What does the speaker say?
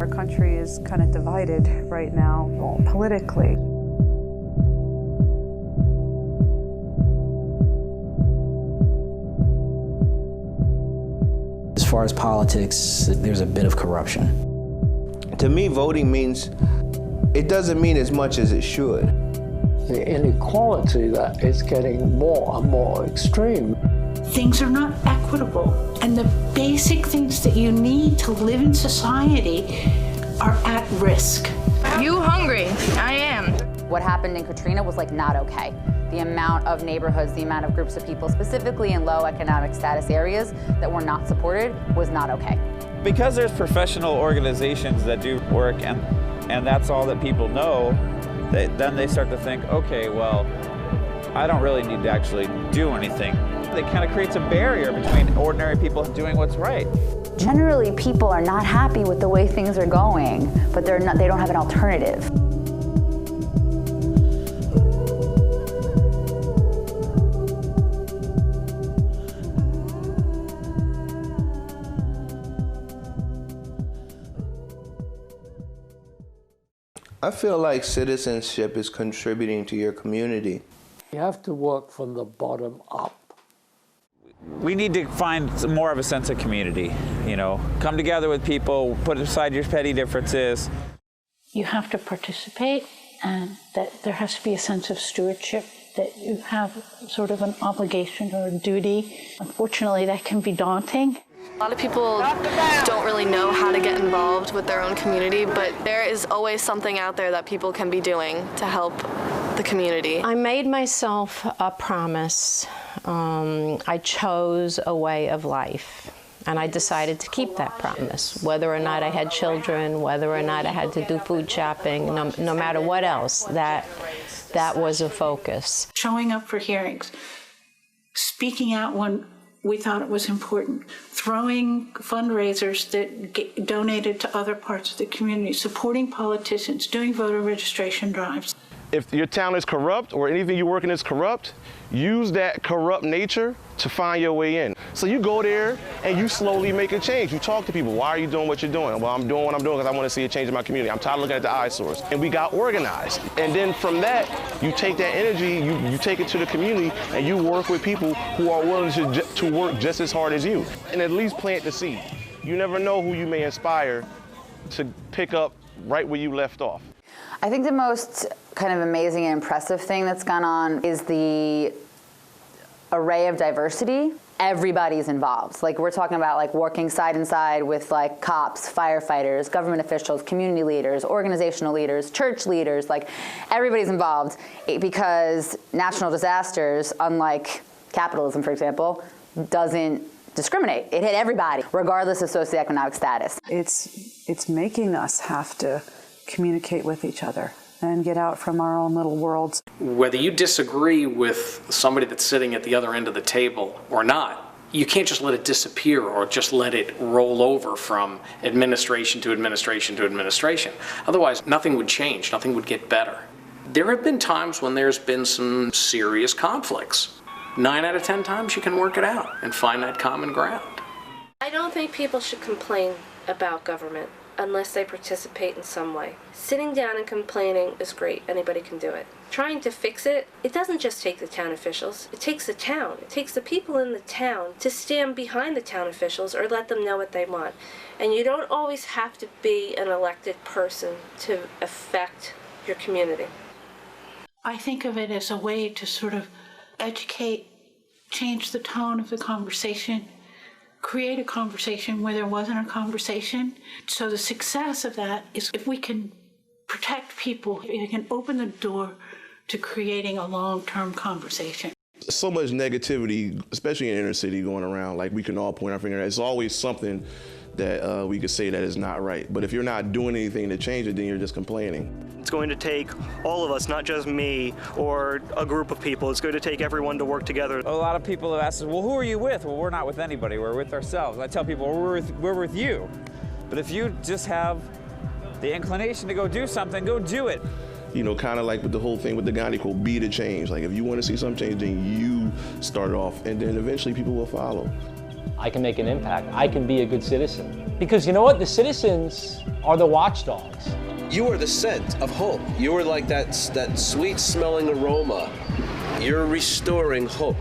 Our country is kind of divided right now, politically. As far as politics, there's a bit of corruption. To me, voting means, it doesn't mean as much as it should. The inequality that is getting more and more extreme. Things are not equitable, and the basic things that you need to live in society are at risk. You hungry? I am. What happened in Katrina was like not okay. The amount of neighborhoods, the amount of groups of people, specifically in low economic status areas that were not supported, was not okay. Because there's professional organizations that do work and that's all that people know, then they start to think, okay, well, I don't really need to actually do anything. It kind of creates a barrier between ordinary people doing what's right. Generally, people are not happy with the way things are going, but they don't have an alternative. I feel like citizenship is contributing to your community. You have to work from the bottom up. We need to find more of a sense of community, you know. Come together with people, put aside your petty differences. You have to participate, and that there has to be a sense of stewardship, that you have sort of an obligation or a duty. Unfortunately, that can be daunting. A lot of people don't really know how to get involved with their own community, but there is always something out there that people can be doing to help the community. I made myself a promise. I chose a way of life, and I decided to keep that promise. Whether or not I had children, whether or not I had to do food shopping, no matter what else, that was a focus. Showing up for hearings, speaking out when we thought it was important, throwing fundraisers that donated to other parts of the community, supporting politicians, doing voter registration drives. If your town is corrupt or anything you work in is corrupt, use that corrupt nature to find your way in. So you go there and you slowly make a change. You talk to people, why are you doing what you're doing? Well, I'm doing what I'm doing because I want to see a change in my community. I'm tired of looking at the eyesores. And we got organized. And then from that, you take that energy, you take it to the community, and you work with people who are willing to work just as hard as you. And at least plant the seed. You never know who you may inspire to pick up right where you left off. I think the most kind of amazing and impressive thing that's gone on is the array of diversity. Everybody's involved. Like, we're talking about like working side and side with like cops, firefighters, government officials, community leaders, organizational leaders, church leaders, like everybody's involved, because natural disasters, unlike capitalism, for example, doesn't discriminate. It hit everybody, regardless of socioeconomic status. It's making us have to communicate with each other and get out from our own little worlds. Whether you disagree with somebody that's sitting at the other end of the table or not, you can't just let it disappear or just let it roll over from administration to administration to administration. Otherwise, nothing would change, nothing would get better. There have been times when there's been some serious conflicts. 9 out of 10 times you can work it out and find that common ground. I don't think people should complain about government unless they participate in some way. Sitting down and complaining is great. Anybody can do it. Trying to fix it, it doesn't just take the town officials. It takes the town. It takes the people in the town to stand behind the town officials or let them know what they want. And you don't always have to be an elected person to affect your community. I think of it as a way to sort of educate, change the tone of the conversation, create a conversation where there wasn't a conversation. So the success of that is if we can protect people, if we can open the door to creating a long-term conversation. So much negativity, especially in inner city, going around. Like, we can all point our finger at. It's always something that we could say that is not right. But if you're not doing anything to change it, then you're just complaining. It's going to take all of us, not just me or a group of people. It's going to take everyone to work together. A lot of people have asked us, well, who are you with? Well, we're not with anybody. We're with ourselves. I tell people, we're with you. But if you just have the inclination to go do something, go do it. You know, kind of like with the whole thing with the Gandhi quote, be the change. Like, if you want to see some change, then you start off, and then eventually people will follow. I can make an impact. I can be a good citizen. Because you know what? The citizens are the watchdogs. You are the scent of hope. You are like that sweet smelling aroma. You're restoring hope.